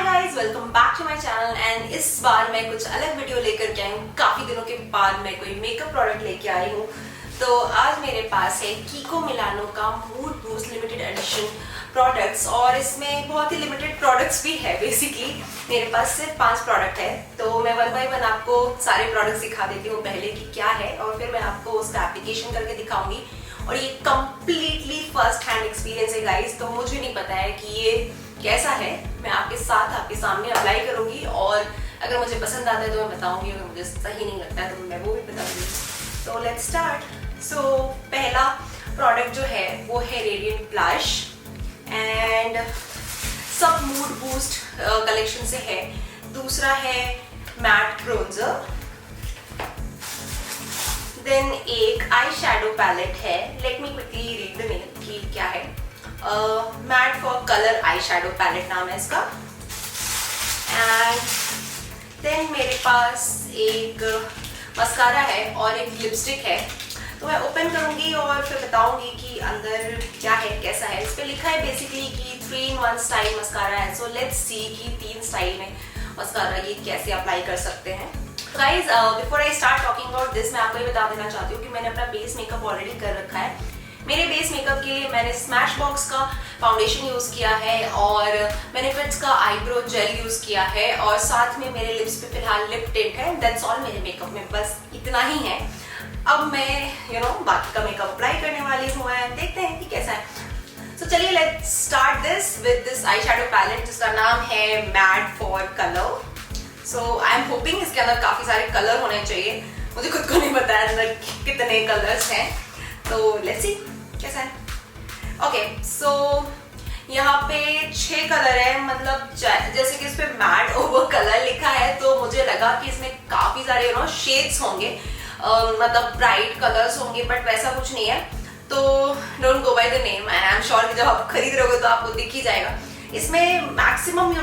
Hi guys, welcome back to my channel. And इस बार मैं कुछ अलग वीडियो लेकर के आई हूँ। काफी दिनों के बाद मैं कोई मेकअप प्रोडक्ट लेके आई हूँ। तो आज मेरे पास है कीको मिलानो का mood boost limited edition products, और इसमें बहुत ही लिमिटेड प्रोडक्ट्स भी है। बेसिकली मेरे पास सिर्फ 5 प्रोडक्ट है, तो मैं वन बाय वन आपको सारे प्रोडक्ट्स दिखा देती हूँ पहले कि क्या है, और फिर मैं आपको उसका एप्लीकेशन करके दिखाऊंगी। और ये कंप्लीटली फर्स्ट हैंड एक्सपीरियंस है गाइस, तो मुझे नहीं पता है कि ये कैसा है। मैं आपके साथ आपके सामने अप्लाई करूंगी, और अगर मुझे पसंद आता है तो मैं बताऊंगी, अगर मुझे सही नहीं लगता है तो मैं वो भी बताऊंगी। तो लेट्स स्टार्ट। सो पहला प्रोडक्ट जो है वो है रेडिएंट ब्लश, एंड सब मूड बूस्ट कलेक्शन से है। दूसरा है मैट ब्रोंजर, देन एक आई शेडो पैलेट है। Let me quickly read the name कि क्या है। Matte four colour eye shadow palette नाम है इसका। एंड देन मेरे पास एक मस्कारा है और एक लिपस्टिक है। तो मैं ओपन करूंगी और फिर बताऊंगी कि अंदर क्या है, कैसा है। इस पे लिखा है बेसिकली कि 3-in-1 स्टाइल मस्कारा है। सो लेट्स सी कि 3 स्टाइल में मस्कारा ये कैसे अप्लाई कर सकते हैं। Guys, before I start talking about this, मैं आपको ये बता देना चाहती हूँ कि मैंने अपना बेस मेकअप ऑलरेडी कर रखा है। मेरे बेस मेकअप के लिए मैंने स्मैश बॉक्स का फाउंडेशन यूज किया है, और मैंने फिट्स का आईब्रो जेल यूज किया है, और साथ में मेरे लिप्स पे फिलहाल लिप टिंट है। दैट्स ऑल मेरे मेकअप में, बस इतना ही है। अब मैं बाकी का मेकअप अप्लाई करने वाली हूँ, देखते हैं कि कैसा है। तो चलिए let's start this with this eye shadow palette जिसका नाम है matte four colour. So I am hoping इसके अंदर काफी सारे कलर होने चाहिए। मुझे खुद को नहीं पता है अंदर कितने कलर्स हैं, तो लेट्स सी कैसा है। ओके, सो यहाँ पे 6 कलर है। मतलब जैसे कि इस पे मैट ओवर कलर लिखा है, तो मुझे लगा कि इसमें काफी सारे शेड्स होंगे, मतलब ब्राइट कलर्स होंगे, बट वैसा कुछ नहीं है। तो don't go by the name, and I am sure कि जब आप खरीद रहे हो तो आपको दिख ही जाएगा। इसमें maximum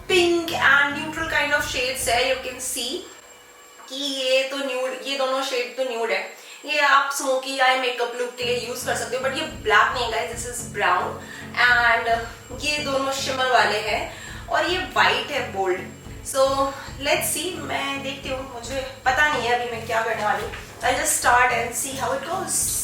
pink and neutral kind of shades है। यू कैन सी कि ये तो न्यूड, ये दोनों शेड तो न्यूड है। ये आप स्मोकी आई मेकअप लुक के लिए यूज कर सकते हो, बट ये ब्लैक नहीं guys, this is brown. And ये दोनों शिमर वाले हैं, और ये वाइट है बोल्ड। सो लेट्स सी, मैं देखती हूँ, मुझे पता नहीं है अभी मैं क्या करने वाली हूँ। I just start and see how it goes.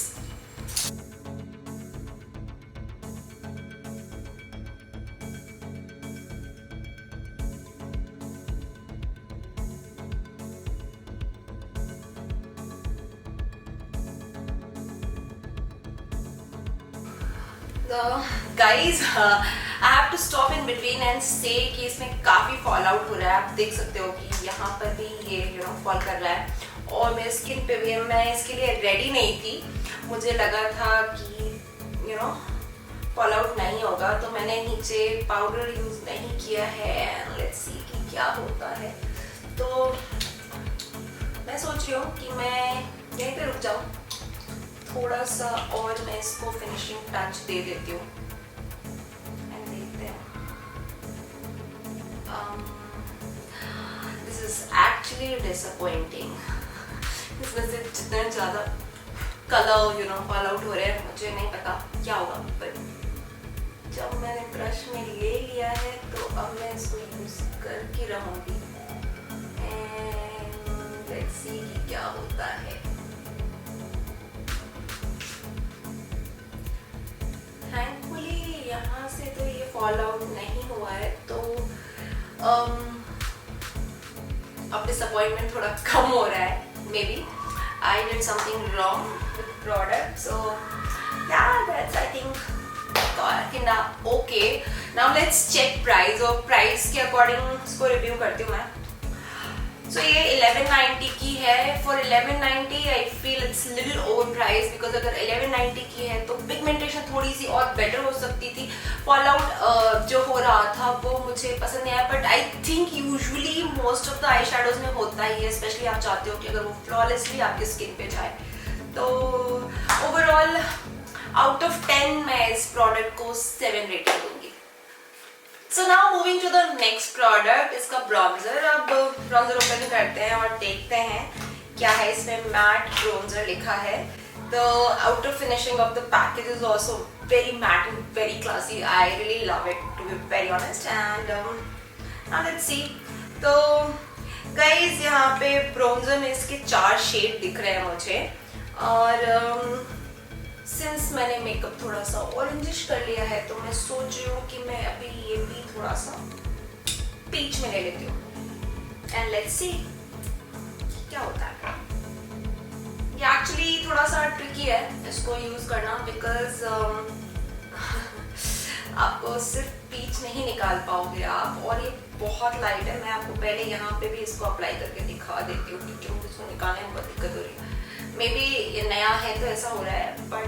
Guys, I have to stop in between and say कि इसमें काफी फॉल आउट हो रहा है। आप देख सकते हो कि यहाँ पर भी ये फॉल कर रहा है, और मेरे स्किन पे भी। मैं इसके लिए रेडी नहीं थी, मुझे लगा था कि फॉल आउट नहीं होगा, तो मैंने नीचे पाउडर यूज नहीं किया है। लेट्स सी कि क्या होता है। तो मैं सोच रही हूँ कि मैं यहीं पे रुक जाऊँ थोड़ा सा, और मैं इसको फिनिशिंग टच दे देती हूँ। देखते हैं। This is actually disappointing. इसमें से जितना ज़्यादा कलर फॉल आउट हो रहे हैं, मुझे नहीं पता क्या होगा, पर जब मैंने ब्रश में ले लिया है तो अब मैं इसको यूज करके रहूँगी। एंड लेट्स सी कि क्या होता है। थैंकफुली यहाँ से तो ये फॉल आउट नहीं हुआ है, तो अब डिसअपॉइंटमेंट थोड़ा कम हो रहा है। Maybe I did something wrong with product, so yeah that's I think okay. Now let's check price, और प्राइस के अकॉर्डिंग इसको रिव्यू करती हूँ मैं। सो ये 1190 की है। For 1190 I feel it's little over price, because अगर 1190 की है तो पिगमेंटेशन थोड़ी सी और बेटर हो सकती थी। फॉल आउट जो हो रहा था वो मुझे पसंद नहीं आया, but I think usually most of the eye shadows में होता ही है, स्पेशली आप चाहते हो कि अगर वो फ्लॉलेसली आपकी स्किन पे जाए। तो ओवरऑल आउट ऑफ 10 मैं इस प्रोडक्ट को 7 रेटिंग दूंगी। So now moving to the next product, इसका ब्रॉन्जर। अब ब्रॉन्जर ओपन करते हैं और देखते हैं क्या है इसमें। मैट ब्रॉन्जर लिखा है। The outer finishing of the package is also very matte and very classy. I really love it, to be very honest. And now let's see. तो गाइस यहाँ पे ब्रोंजर में इसके 4 शेड दिख रहे हैं मुझे, और सिंस मैंने मेकअप थोड़ा सा ऑरेंजिश कर लिया है तो मैं सोच रही हूँ कि मैं अभी ये भी थोड़ा सा पीच में ले लेती हूँ, एंड लेट्स सी क्या होता है। ये एक्चुअली थोड़ा सा ट्रिकी है इसको यूज करना, बिकॉज आपको सिर्फ पीच नहीं निकाल पाओगे आप, और ये बहुत लाइट है। मैं आपको पहले यहाँ पे भी इसको अप्लाई करके दिखा देती हूँ क्योंकि मुझे इसको निकालने में बहुत दिक्कत हो रही है। मे बी ये नया है तो ऐसा हो रहा है, बट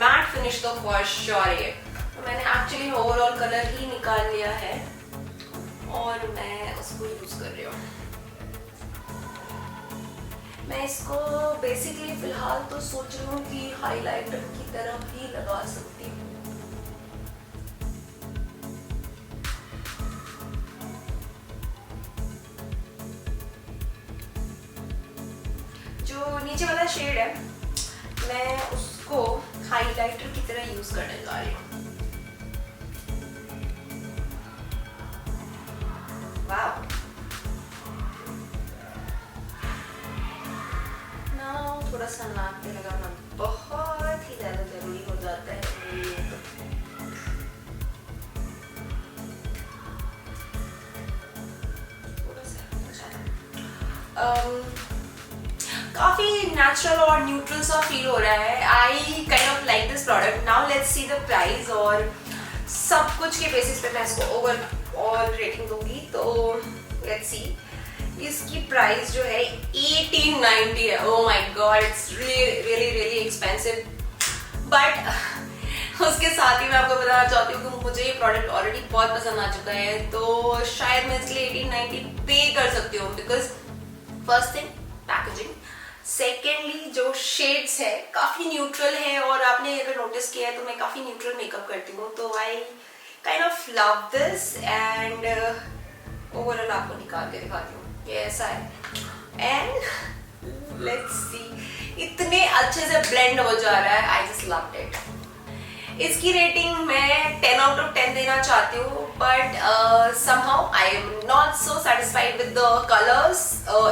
मैट फिनिश तो फॉर श्योर है। तो मैंने एक्चुअली ओवरऑल कलर ही निकाल लिया है और मैं उसको यूज कर रही हूँ। मैं इसको बेसिकली फिलहाल तो सोच रही हूँ कि हाइलाइटर की तरफ ही लगा सकती हूँ। जो नीचे वाला शेड है मैं उसको हाइलाइटर की तरह यूज करने जा रही हूँ। वाव, नाउ थोड़ा सा नाक पे लगाना बहुत ही ज्यादा जरूरी हो जाता है मेरे लिए। थोड़ा सा काफी नेचुरल और न्यूट्रल सा फील हो रहा है। I kind of like this product. Now let's see the price, और सब कुछ के बेसिस पे मैं इसको ओवरऑल रेटिंग दूंगी। तो लेट्स सी, इसकी प्राइस जो है 1890 है। Oh my God, it's really really expensive, but उसके साथ ही मैं आपको बताना चाहती हूँ कि मुझे ये प्रोडक्ट ऑलरेडी बहुत पसंद आ चुका है, तो शायद मैं इसके लिए 1890 पे कर सकती हूँ। Because first thing packaging, secondly जो शेड्स है काफी न्यूट्रल है, और आपने अगर नोटिस किया है तो मैं काफी न्यूट्रल मेकअप करती हूँ, तो I kind of love this. And overall आपको निकाल के दिखाती हूँ, ये ऐसा है। एंड लेट्स सी, इतने अच्छे से ब्लेंड हो जा रहा है, आई जस्ट लव्ड इट। इसकी रेटिंग मैं 10 आउट ऑफ 10 देना चाहती हूँ, but somehow I am not so satisfied with the colors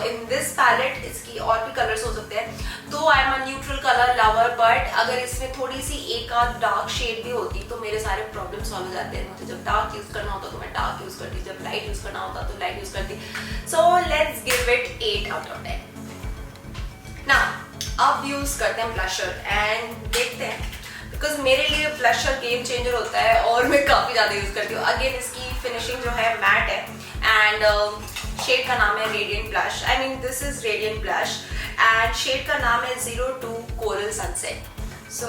in this palette। इसकी और भी कलर्स हो सकते हैं, तो I am a neutral color lover, but अगर इसमें थोड़ी सी एक आध डार्क शेड भी होती तो मेरे सारे प्रॉब्लम सॉल्व हो जाते हैं। मुझे जब डार्क यूज करना होता तो मैं डार्क यूज करती, जब लाइट यूज करना होता तो लाइट यूज करती। So let's give it 8 out of 10। Now अब यूज करते हैं ब्लशर एंड देखते हैं, बिकॉज मेरे लिए ब्लशर गेम चेंजर होता है और मैं काफी ज्यादा यूज करती हूँ। अगेन इसकी फिनिशिंग जो है मैट है, एंड शेड का नाम है radiant blush. I mean this is radiant blush, and shade का नाम है 02 coral sunset. So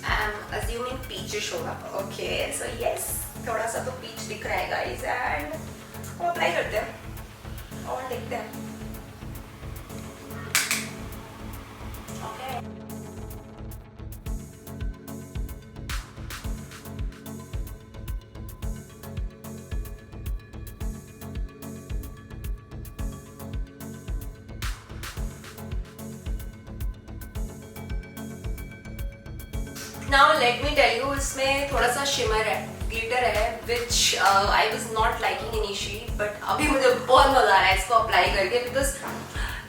I am assuming peachish होगा। ओके, सो यस, थोड़ा सा तो पीच दिख रहा है गाइस, एंड अप्लाई करते हैं और देखते हैं। Okay, now let me tell you, इसमें थोड़ा सा शिमर है, ग्लिटर है, which I was not liking initially, but अभी मुझे बहुत मजा आ रहा है इसको अप्लाई करके, बिकॉज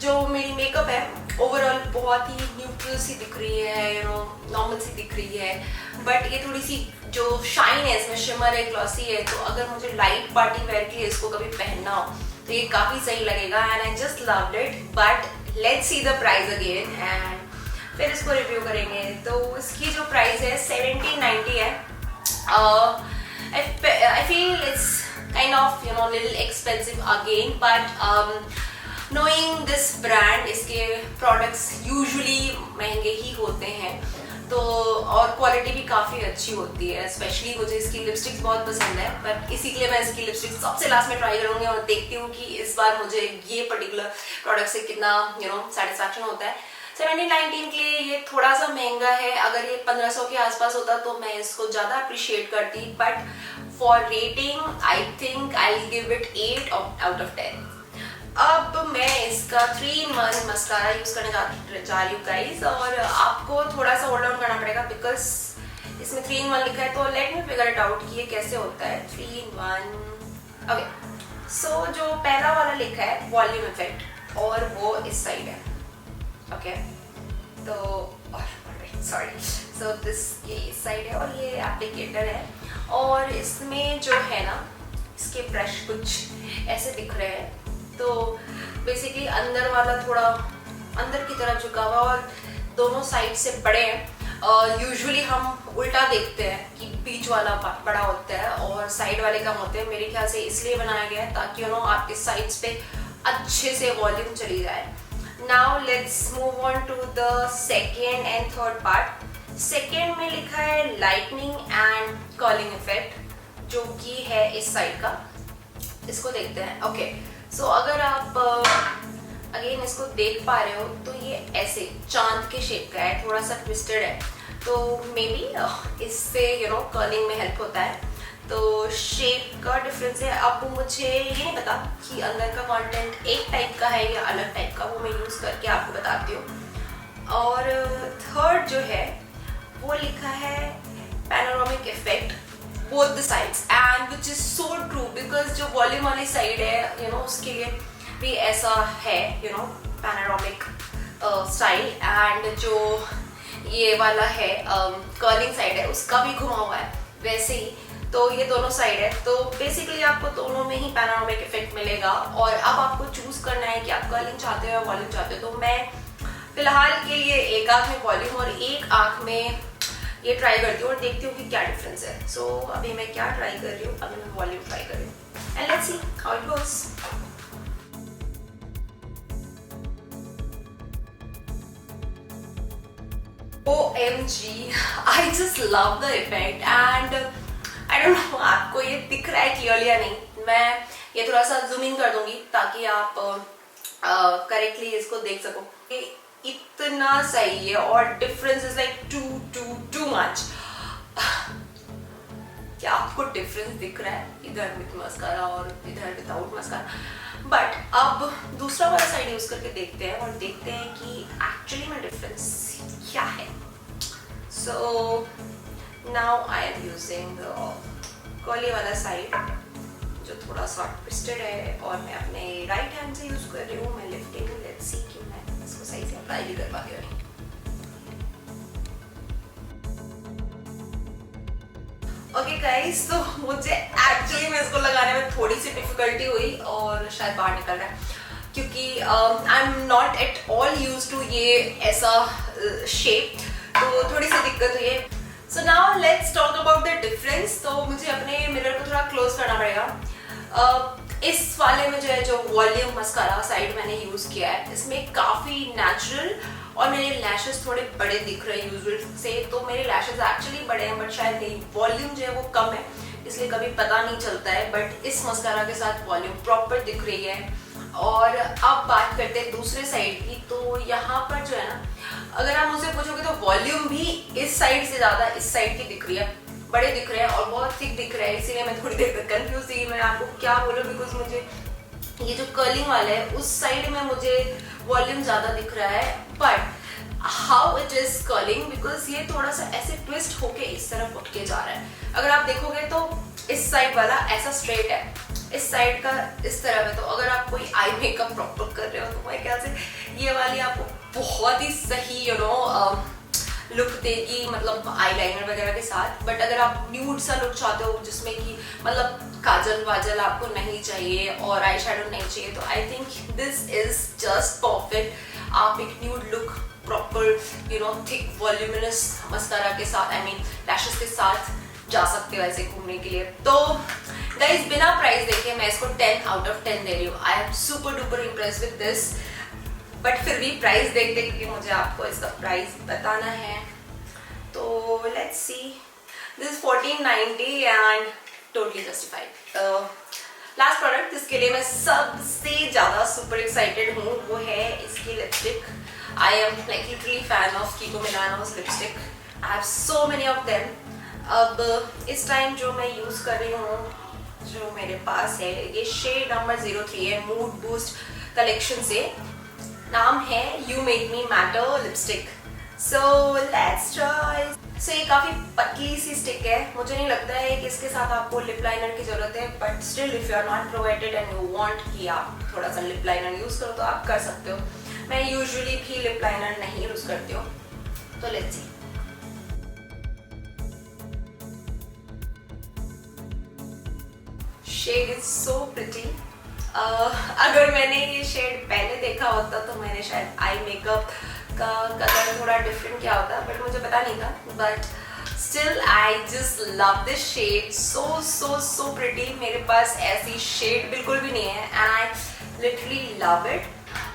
जो मेरी मेकअप है ओवरऑल बहुत ही न्यूट्रल सी दिख रही है, यू नो नॉर्मल सी दिख रही है, बट ये थोड़ी सी जो शाइन है इसमें, शिमर है, ग्लॉसी है, तो अगर मुझे लाइट पार्टी वेयर के लिए इसको कभी पहनना हो तो ये काफी सही लगेगा, and I just loved it. But let's see the price again and फिर इसको रिव्यू करेंगे। तो इसकी जो प्राइस है 1790 है। I feel it's kind of, you know, little expensive again, but knowing this brand, इसके products usually महंगे ही होते हैं, तो और क्वालिटी भी काफ़ी अच्छी होती है। स्पेशली मुझे इसकी लिपस्टिक्स बहुत पसंद है, बट इसी के लिए मैं इसकी लिपस्टिक सबसे लास्ट में ट्राई करूँगी और देखती हूँ कि इस बार मुझे ये पर्टिकुलर प्रोडक्ट से कितना सेटिस्फैक्शन होता है। 1719 के लिए ये थोड़ा सा महंगा है, अगर ये 1500 के आसपास होता तो मैं इसको ज़्यादा अप्रिशिएट करती, but for rating I think I will give it 8 out of 10। अब मैं इसका 3-in-1 मस्कारा यूज करने जा रही हूँ गाइस, और आपको थोड़ा सा होल्ड ऑन करना पड़ेगा बिकॉज इसमें 3-in-1 लिखा है, तो let me figure it out कि ये कैसे होता है 3-in-1। ओके, सो जो पहला वाला लिखा है वॉल्यूम इफेक्ट और वो इस साइड है, ओके तो सॉरी, सो दिस ये इस साइड है और ये एप्लीकेटर है और इसमें जो है ना इसके ब्रश कुछ ऐसे दिख रहे हैं। तो बेसिकली अंदर वाला थोड़ा अंदर की तरफ झुका हुआ और दोनों साइड से बड़े हैं। यूजुअली हम उल्टा देखते हैं कि बीच वाला बड़ा होता है और साइड वाले कम होते हैं। मेरे ख्याल से इसलिए बनाया गया है ताकि आपके साइड्स पे अच्छे से वॉल्यूम चली जाए। Now let's move on to the second and third part. Second में लिखा है लाइटनिंग एंड कर्लिंग इफेक्ट, जो कि है इस साइड का। इसको देखते हैं। ओके सो अगर आप अगेन इसको देख पा रहे हो तो ये ऐसे चांद के शेप का है, थोड़ा सा ट्विस्टेड है, तो मे बी इससे कर्लिंग में हेल्प होता है। तो शेप का डिफरेंस है। अब मुझे ये नहीं पता कि अंदर का कंटेंट एक टाइप का है या अलग टाइप का, वो मैं यूज़ करके आपको बताती हूँ। और थर्ड जो है वो लिखा है panoramic effect both the sides and which is so true because जो वॉल्यूम वाली साइड है उसके लिए भी ऐसा है पैनोरामिक स्टाइल एंड जो ये वाला है कर्लिंग साइड है उसका भी घुमा हुआ है वैसे ही। तो ये दोनों साइड है, तो बेसिकली आपको दोनों में ही पैनोरामिक इफेक्ट मिलेगा। और अब आपको चूज करना है कि आप कर्लिंग चाहते हो या वॉल्यूम चाहते हो। तो मैं फिलहाल के लिए एक आंख में वॉल्यूम और एक आंख में ये ट्राई करती हूँ और देखती हूँ कि क्या डिफरेंस है। सो अभी मैं क्या ट्राई कर रही हूँ, अभी मैं वॉल्यूम ट्राई कर रही हूँ and let's see how it goes. OMG, I just love the effect and I don't know आपको ये दिख रहा है क्लियरली या नहीं। मैं ये थोड़ा सा जूम इन कर दूंगी ताकि आप करेक्टली इसको देख सको। इतना सही है और difference is like too much. क्या आपको डिफरेंस दिख रहा है इधर विथ मस्कारा और इधर विदाउट मस्कारा? बट अब दूसरा वाला साइड यूज करके देखते हैं और देखते हैं कि एक्चुअली में डिफरेंस क्या है। So now I am using curly वाला साइड जो थोड़ा सा ट्विस्टेड है और मैं अपने राइट हैंड से यूज कर रही हूँ। मैं लिफ्टिंग, लेट्स सी कि मैं इसको सही से अप्लाई भी कर पाती हूँ। ओके गाइस, तो मुझे एक्चुअली में इसको लगाने में थोड़ी सी डिफिकल्टी हुई और शायद बाहर निकल रहा है क्योंकि I am not at all use to ये ऐसा शेप, तो थोड़ी सी दिक्कत हुई है। So now let's talk about the difference. तो मुझे अपने मिरर को थोड़ा क्लोज करना पड़ेगा। इस वाले में जो है जो वॉल्यूम मस्कारा साइड मैंने यूज किया है इसमें काफी नेचुरल और मेरे लैशेस थोड़े बड़े दिख रहे हैं यूजुअल से। तो मेरे लैशेस एक्चुअली बड़े हैं बट शायद मेरी वॉल्यूम जो है वो कम है, इसलिए कभी पता नहीं चलता है। बट इस मस्कारा के साथ वॉल्यूम प्रॉपर दिख रही है। और अब बात करते हैं दूसरे साइड की। तो यहाँ पर जो है ना, अगर आप मुझसे पूछोगे तो वॉल्यूम भी इस साइड से ज्यादा इस साइड की दिख रही है, बड़े दिख रहे हैं और बहुत थिक दिख रहे हैं। इसीलिए मैं थोड़ी देर तक कंफ्यूज थी मैं आपको क्या बोलूं, बिकॉज मुझे ये जो कर्लिंग वाला है उस साइड में मुझे वॉल्यूम ज्यादा दिख रहा है। But how it is curling, because ये थोड़ा सा ऐसे ट्विस्ट होके इस तरफ उठ के जा रहा है। अगर आप देखोगे तो इस साइड वाला ऐसा स्ट्रेट है, इस साइड का इस तरफ है। तो अगर आप कोई आई मेकअप प्रॉपर कर रहे हो तो मेरे ख्याल से ये वाली आपको बहुत ही सही लुक देगी, मतलब आईलाइनर वगैरह के साथ। बट अगर आप न्यूड सा लुक चाहते हो जिसमें कि मतलब काजल वाजल आपको नहीं चाहिए और आई शेडो नहीं चाहिए, तो I think this is just perfect. आप एक nude look proper thick voluminous mascara के साथ, आई मीन लैशेस के साथ जा सकते हो ऐसे घूमने के लिए। तो गाइस बिना प्राइस देखे मैं इसको 10 आउट ऑफ 10 दे रही हूँ। I am super duper impress with this. But फिर भी प्राइस देख देख के मुझे आपको इसका प्राइस बताना है। तो let's C, this is 1490 and totally justified. Last product जिसके लिए मैं सबसे ज्यादा सुपर एक्साइटेड हूँ वो है इसकी lipstick. I am like literally fan of Kiko Milano's lipstick. I have so many of them. अब इस टाइम जो मैं यूज कर रही हूँ, जो मेरे पास है, ये शेड नंबर 03 है, मूड बूस्ट कलेक्शन से। नाम है you make me matter lipstick. So let's try. So ये काफी पतली सी स्टिक है, मुझे नहीं लगता है कि इसके साथ आपको लिप लाइनर की जरूरत है, but still if you are not provided and you want कि आप थोड़ा सा लिप लाइनर यूज करो तो आप कर सकते हो। मैं यूजुअली भी लिप लाइनर नहीं यूज करती हूँ, तो let's see. Shade is so pretty. अगर मैंने ये शेड पहले देखा होता तो मैंने शायद आई मेकअप का कलर थोड़ा डिफरेंट क्या होता, बट मुझे पता नहीं था। But still I just love this shade, so so so pretty. मेरे पास ऐसी शेड बिल्कुल भी नहीं है and I literally love it.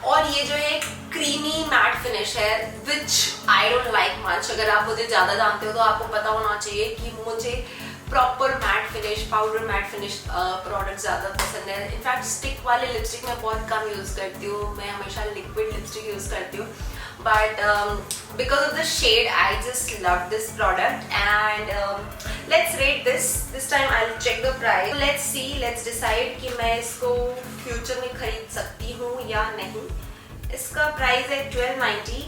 और ये जो है क्रीमी मैट फिनिश है which I don't like much. अगर आप मुझे ज्यादा जानते हो तो आपको पता होना चाहिए कि मुझे proper matte finish, powder matte finish product ज़्यादा पसंद है। इनफैक्ट स्टिक वाले लिपस्टिक मैं बहुत कम यूज़ करती हूँ, मैं हमेशा लिक्विड लिपस्टिक यूज़ करती हूँ। But because of the shade I just love this product and let's rate this time I will check the price. Let's see, let's decide कि मैं इसको फ्यूचर में खरीद सकती हूँ या नहीं। इसका प्राइस है 1290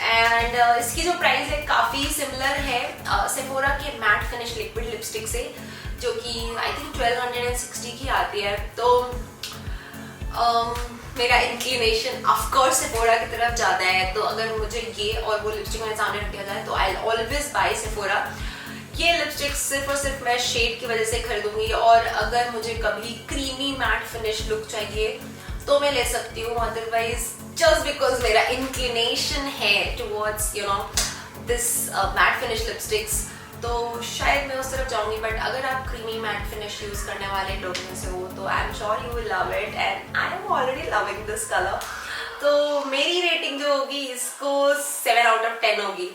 एंड इसकी जो प्राइस है काफ़ी सिमिलर है सेफोरा के मैट फिनिश लिक्विड लिपस्टिक से, जो कि आई थिंक 1260 की आती है। तो मेरा इंक्लिनेशन ऑफकोर्स सेफोरा की तरफ जाता है, तो अगर मुझे ये और वो लिपस्टिक मेरे सामने रख दिया जाए तो आई ऑलवेज बाय सेफोरा। ये लिपस्टिक सिर्फ और सिर्फ मैं शेड की वजह से खरीदूंगी, और अगर मुझे कभी क्रीमी मैट फिनिश लुक चाहिए तो मैं ले सकती हूँ, अदरवाइज जस्ट बिकॉज मेरा इंक्लिनेशन है towards you know this matte finish lipsticks, तो शायद मैं उस तरफ जाऊंगी। बट अगर आप क्रीमी मैट फिनिश यूज करने वाले लोगों में से हो तो I am sure you will love it and I am already loving this colour. तो मेरी रेटिंग जो होगी इसको 7 आउट ऑफ 10 होगी।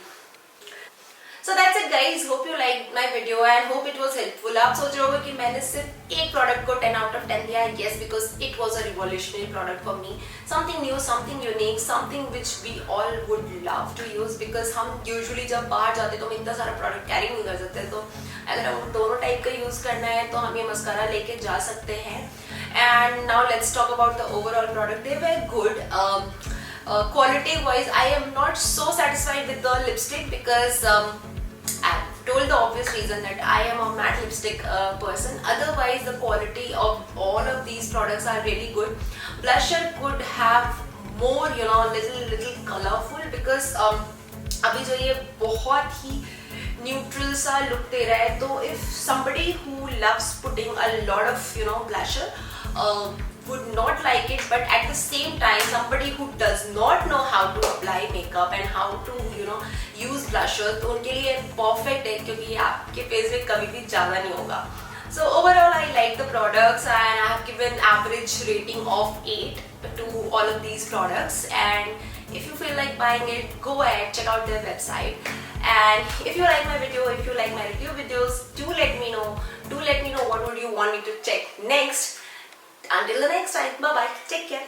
So that's it guys, hope you liked my video and hope it was helpful। आप सोच रहे होगे कि मैंने सिर्फ एक प्रोडक्ट को 10 out of 10 दिया है। Yes, because it was a revolutionary product for me, something new, something unique, something which we all would love to use because हम usually जब बाहर जाते तो हम इतना सारा प्रोडक्ट कैरी नहीं कर सकते, तो अगर हम दोनों टाइप का यूज करना है तो हम ये मस्कारा लेके जा सकते हैं। And now let's talk about the overall product. They were good. Quality wise I am not so satisfied with the lipstick because I've told the obvious reason that I am a matte lipstick person. Otherwise the quality of all of these products are really good. Blusher could have more you know little colorful because अभी जो ये बहुत ही neutral सा look दे रहा है, तो if somebody who loves putting a lot of you know blusher would not like it, but at the same time somebody who does not know how to apply makeup and how to you know use blusher, तो उनके लिए perfect है क्योंकि ये आपके face में कभी भी ज़्यादा नहीं होगा। So overall I like the products and I have given average rating of 8 to all of these products, and if you feel like buying it, go ahead, check out their website. And if you like my video, if you like my review videos, do let me know what would you want me to check next. Until the next time, bye bye, take care.